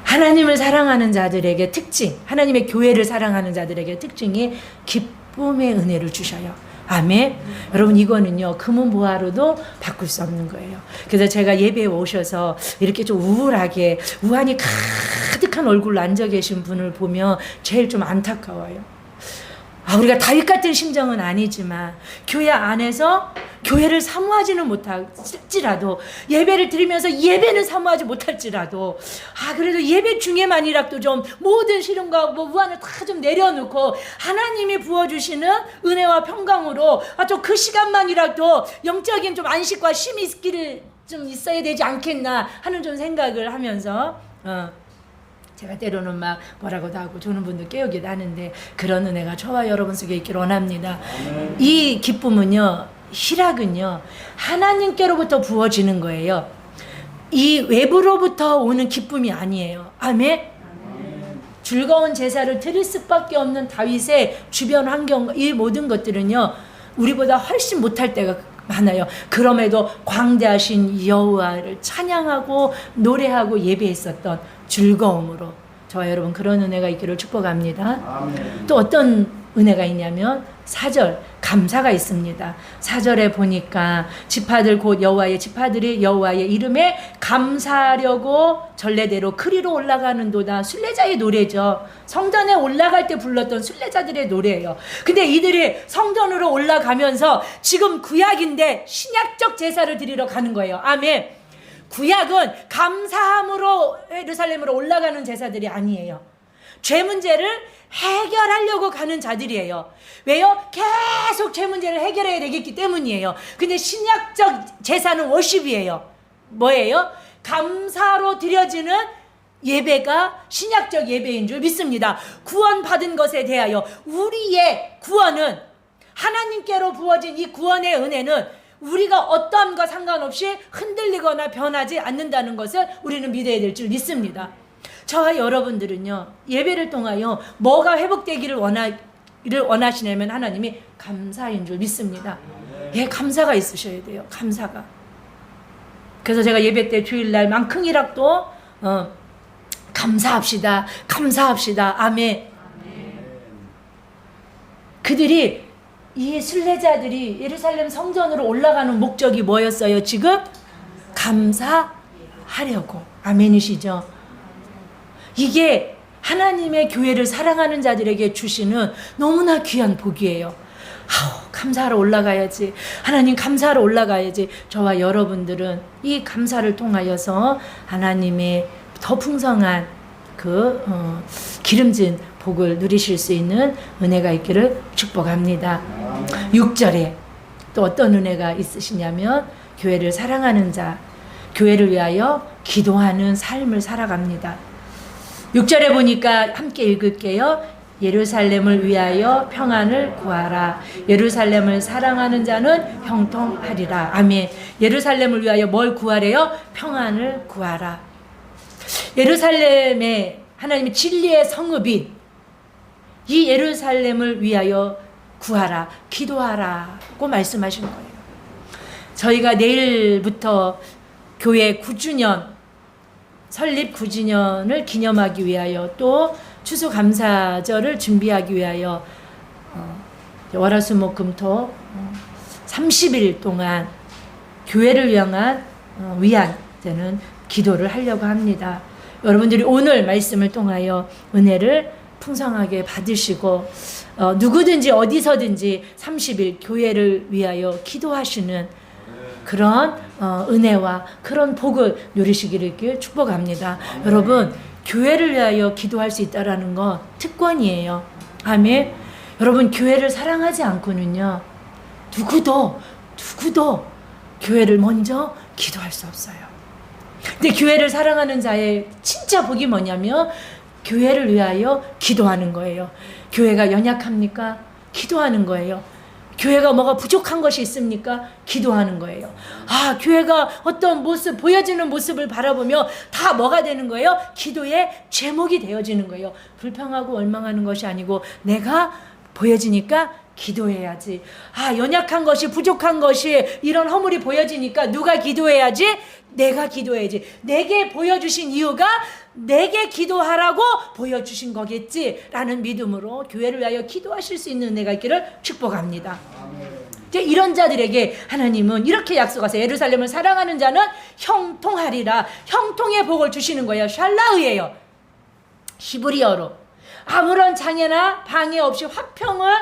하나님을 사랑하는 자들에게 특징, 하나님의 교회를 사랑하는 자들에게 특징이 기쁨의 은혜를 주셔요. 아멘. 여러분 이거는요 금은보화로도 바꿀 수 없는 거예요. 그래서 제가 예배에 오셔서 이렇게 좀 우한이 가득한 얼굴로 앉아 계신 분을 보면 제일 좀 안타까워요. 우리가 다윗 같은 심정은 아니지만 교회 안에서 교회를 사모하지는 못할지라도 예배를 드리면서 예배는 사모하지 못할지라도 그래도 예배 중에만이라도 좀 모든 시름과 우한을 다 좀 내려놓고 하나님이 부어주시는 은혜와 평강으로 좀 그 시간만이라도 영적인 좀 안식과 쉼이 좀 있어야 되지 않겠나 하는 좀 생각을 하면서 제가 때로는 막 뭐라고도 하고 조는 분도 깨우기도 하는데 그런 은혜가 저와 여러분 속에 있기를 원합니다. 이 기쁨은요, 희락은요, 하나님께로부터 부어지는 거예요. 이 외부로부터 오는 기쁨이 아니에요. 아멘? 즐거운 제사를 드릴 수밖에 없는 다윗의 주변 환경, 이 모든 것들은요, 우리보다 훨씬 못할 때가 많아요. 그럼에도 광대하신 여호와를 찬양하고 노래하고 예배했었던 즐거움으로 저와 여러분 그런 은혜가 있기를 축복합니다. 아멘. 또 어떤 은혜가 있냐면 4절 감사가 있습니다. 4절에 보니까 지파들 곧 여호와의 지파들이 여호와의 이름에 감사하려고 전례대로 그리로 올라가는도다. 순례자의 노래죠. 성전에 올라갈 때 불렀던 순례자들의 노래예요. 근데 이들이 성전으로 올라가면서 지금 구약인데 신약적 제사를 드리러 가는 거예요. 아멘. 구약은 감사함으로 예루살렘으로 올라가는 제사들이 아니에요. 죄 문제를 해결하려고 가는 자들이에요. 왜요? 계속 죄 문제를 해결해야 되겠기 때문이에요. 근데 신약적 제사는 워십이에요. 뭐예요? 감사로 드려지는 예배가 신약적 예배인 줄 믿습니다. 구원받은 것에 대하여 우리의 구원은, 하나님께로 부어진 이 구원의 은혜는 우리가 어떠함과 상관없이 흔들리거나 변하지 않는다는 것을 우리는 믿어야 될 줄 믿습니다. 저와 여러분들은요, 예배를 통하여 뭐가 회복되기를 원하시냐면 하나님이 감사인 줄 믿습니다. 예, 감사가 있으셔야 돼요. 감사가. 그래서 제가 예배 때 주일날 망킁이락도 감사합시다. 감사합시다. 아멘. 그들이, 이 순례자들이 예루살렘 성전으로 올라가는 목적이 뭐였어요? 지금 감사하려고. 아멘이시죠? 이게 하나님의 교회를 사랑하는 자들에게 주시는 너무나 귀한 복이에요. 감사하러 올라가야지. 하나님 감사하러 올라가야지. 저와 여러분들은 이 감사를 통하여서 하나님의 더 풍성한 기름진 복을 누리실 수 있는 은혜가 있기를 축복합니다. 6절에 또 어떤 은혜가 있으시냐면 교회를 사랑하는 자, 교회를 위하여 기도하는 삶을 살아갑니다. 6절에 보니까 함께 읽을게요. 예루살렘을 위하여 평안을 구하라. 예루살렘을 사랑하는 자는 형통하리라. 아멘. 예루살렘을 위하여 뭘 구하래요? 평안을 구하라. 예루살렘에 하나님의 진리의 성읍인 이 예루살렘을 위하여 구하라, 기도하라고 말씀하신 거예요. 저희가 내일부터 교회 9주년, 설립 9주년을 기념하기 위하여 또 추수감사절을 준비하기 위하여 월화수목금토 30일 동안 교회를 위한 저는 기도를 하려고 합니다. 여러분들이 오늘 말씀을 통하여 은혜를 풍성하게 받으시고 누구든지 어디서든지 30일 교회를 위하여 기도하시는 그런 은혜와 그런 복을 누리시기를 축복합니다. 여러분, 교회를 위하여 기도할 수 있다는 건 특권이에요. 아멘. 여러분, 교회를 사랑하지 않고는요, 누구도 교회를 먼저 기도할 수 없어요. 근데 교회를 사랑하는 자의 진짜 복이 뭐냐면 교회를 위하여 기도하는 거예요. 교회가 연약합니까? 기도하는 거예요. 교회가 뭐가 부족한 것이 있습니까? 기도하는 거예요. 교회가 어떤 모습, 보여지는 모습을 바라보며 다 뭐가 되는 거예요? 기도의 제목이 되어지는 거예요. 불평하고 원망하는 것이 아니고 내가 보여지니까 기도해야지. 연약한 것이, 부족한 것이, 이런 허물이 보여지니까 누가 기도해야지? 내가 기도해야지. 내게 보여주신 이유가 내게 기도하라고 보여주신 거겠지 라는 믿음으로 교회를 위하여 기도하실 수 있는 은혜가 있기를 축복합니다. 이제 이런 자들에게 하나님은 이렇게 약속하세요. 예루살렘을 사랑하는 자는 형통하리라. 형통의 복을 주시는 거예요. 샬라흐예요. 히브리어로 아무런 장애나 방해 없이 화평을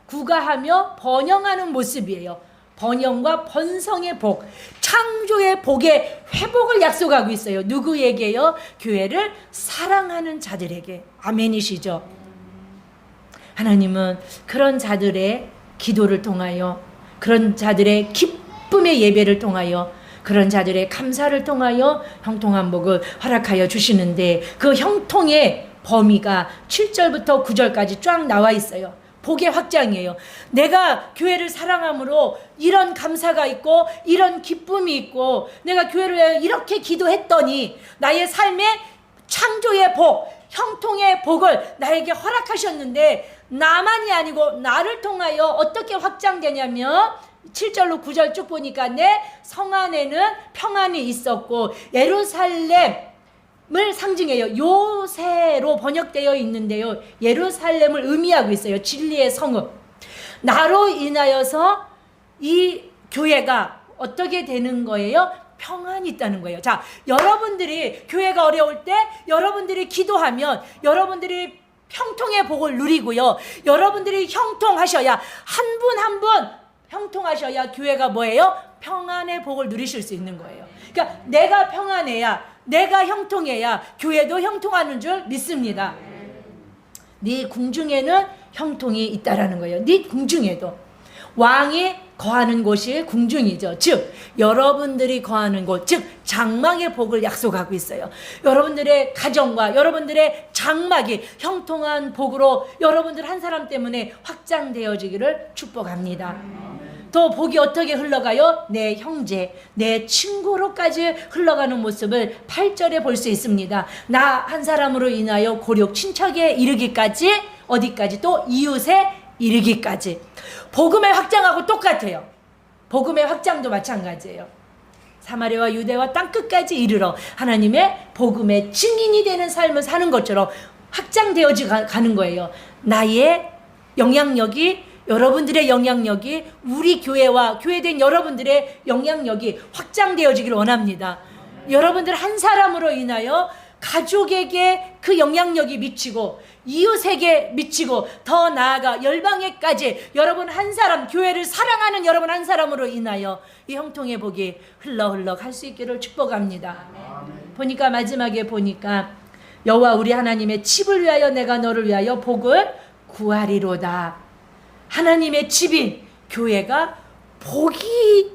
구가하며 번영하는 모습이에요. 번영과 번성의 복, 창조의 복의 회복을 약속하고 있어요. 누구에게요? 교회를 사랑하는 자들에게. 아멘이시죠? 하나님은 그런 자들의 기도를 통하여, 그런 자들의 기쁨의 예배를 통하여, 그런 자들의 감사를 통하여 형통한 복을 허락하여 주시는데, 그 형통의 범위가 7절부터 9절까지 쫙 나와 있어요. 복의 확장이에요. 내가 교회를 사랑함으로 이런 감사가 있고 이런 기쁨이 있고 내가 교회를 위해 이렇게 기도했더니 나의 삶에 창조의 복, 형통의 복을 나에게 허락하셨는데 나만이 아니고 나를 통하여 어떻게 확장되냐면 7절로 9절 쭉 보니까 내 성 안에는 평안이 있었고 예루살렘 상징해요. 요새로 번역되어 있는데요. 예루살렘을 의미하고 있어요. 진리의 성읍. 나로 인하여서 이 교회가 어떻게 되는 거예요? 평안이 있다는 거예요. 자, 여러분들이 교회가 어려울 때 여러분들이 기도하면 여러분들이 형통의 복을 누리고요. 여러분들이 형통하셔야 한 분 한 분 형통하셔야 교회가 뭐예요? 평안의 복을 누리실 수 있는 거예요. 그러니까 내가 평안해야, 내가 형통해야 교회도 형통하는 줄 믿습니다. 네 궁중에는 형통이 있다라는 거예요. 네 궁중에도. 왕이 거하는 곳이 궁중이죠. 즉 여러분들이 거하는 곳, 즉 장막의 복을 약속하고 있어요. 여러분들의 가정과 여러분들의 장막이 형통한 복으로 여러분들 한 사람 때문에 확장되어지기를 축복합니다. 또 복이 어떻게 흘러가요? 내 형제, 내 친구로까지 흘러가는 모습을 8절에 볼 수 있습니다. 나 한 사람으로 인하여 고륙 친척에 이르기까지, 어디까지? 또 이웃에 이르기까지. 복음의 확장하고 똑같아요. 복음의 확장도 마찬가지예요. 사마리아와 유대와 땅끝까지 이르러 하나님의 복음의 증인이 되는 삶을 사는 것처럼 확장되어지 가는 거예요. 나의 영향력이, 여러분들의 영향력이, 우리 교회와 교회된 여러분들의 영향력이 확장되어지기를 원합니다. 여러분들 한 사람으로 인하여 가족에게 그 영향력이 미치고 이웃에게 미치고 더 나아가 열방에까지 여러분 한 사람, 교회를 사랑하는 여러분 한 사람으로 인하여 이 형통의 복이 흘러 갈 수 있기를 축복합니다. 보니까 마지막에 보니까 여호와 우리 하나님의 집을 위하여 내가 너를 위하여 복을 구하리로다. 하나님의 집인 교회가 복된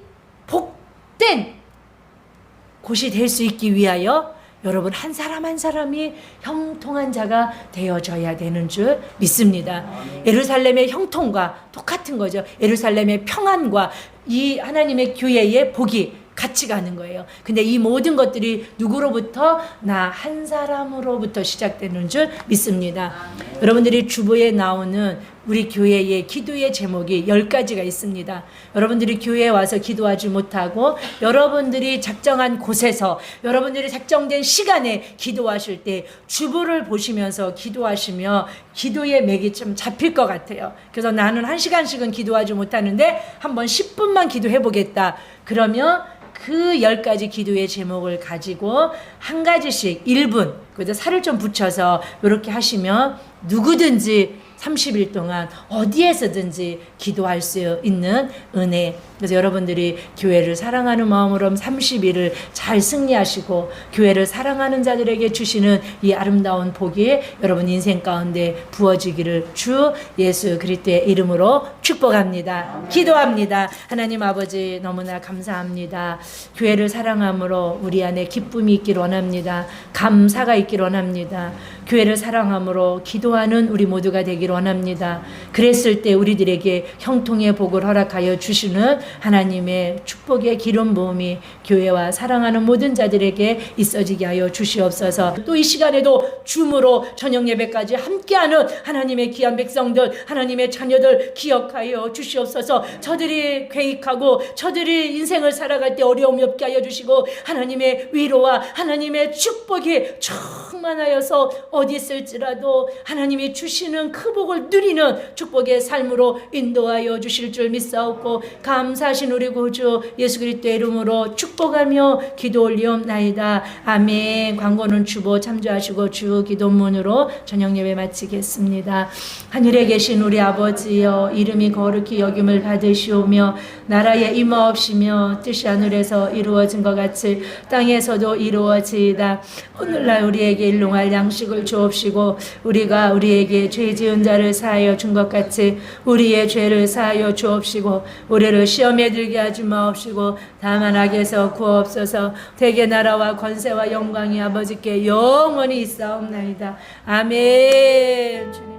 곳이 될 수 있기 위하여 여러분 한 사람 한 사람이 형통한 자가 되어져야 되는 줄 믿습니다. 예루살렘의 형통과 똑같은 거죠. 예루살렘의 평안과 이 하나님의 교회의 복이 같이 가는 거예요. 근데 이 모든 것들이 누구로부터? 나 한 사람으로부터 시작되는 줄 믿습니다. 여러분들이 주보에 나오는 우리 교회의 기도의 제목이 10가지가 있습니다. 여러분들이 교회에 와서 기도하지 못하고 여러분들이 작정한 곳에서 여러분들이 작정된 시간에 기도하실 때 주보를 보시면서 기도하시며 기도의 맥이 좀 잡힐 것 같아요. 그래서 나는 1시간씩은 기도하지 못하는데 한번 10분만 기도해 보겠다. 그러면 그 10가지 기도의 제목을 가지고 한 가지씩 1분, 그래서 살을 좀 붙여서 이렇게 하시면 누구든지 30일 동안 어디에서든지 기도할 수 있는 은혜. 그래서 여러분들이 교회를 사랑하는 마음으로 30일을 잘 승리하시고 교회를 사랑하는 자들에게 주시는 이 아름다운 복이 여러분 인생 가운데 부어지기를 주 예수 그리스도의 이름으로 축복합니다. 기도합니다. 하나님 아버지 너무나 감사합니다. 교회를 사랑함으로 우리 안에 기쁨이 있기를 원합니다. 감사가 있기를 원합니다. 교회를 사랑함으로 기도하는 우리 모두가 되기를 원합니다. 그랬을 때 우리들에게 형통의 복을 허락하여 주시는 하나님의 축복의 기름 부음이 교회와 사랑하는 모든 자들에게 있어지게 하여 주시옵소서. 또 이 시간에도 줌으로 저녁 예배까지 함께하는 하나님의 귀한 백성들, 하나님의 자녀들 기억하여 주시옵소서. 저들이 계획하고 저들이 인생을 살아갈 때 어려움이 없게 하여 주시고 하나님의 위로와 하나님의 축복이 충만하여서 어디 있을지라도 하나님이 주시는 그 복을 누리는 축복의 삶으로 인도하여 주실 줄 믿사옵고 감사하신 우리 구주 예수 그리스도의 이름으로 축복하며 기도 올리옵나이다. 아멘. 광고는 주보 참조하시고 주 기도문으로 저녁 예배 마치겠습니다. 하늘에 계신 우리 아버지여 이름이 거룩히 여김을 받으시오며 나라에 임하옵시며 뜻이 하늘에서 이루어진 것 같이 땅에서도 이루어지이다. 오늘날 우리에게 일용할 양식을 주옵시고 우리가 우리에게 죄 지은 자를 사하여 준 것 같이 우리의 죄를 사하여 주옵시고 우리를 시험에 들게 하지 마옵시고 다만 악에서 구하옵소서. 대개 나라와 권세와 영광이 아버지께 영원히 있사옵나이다. 아멘. 주님.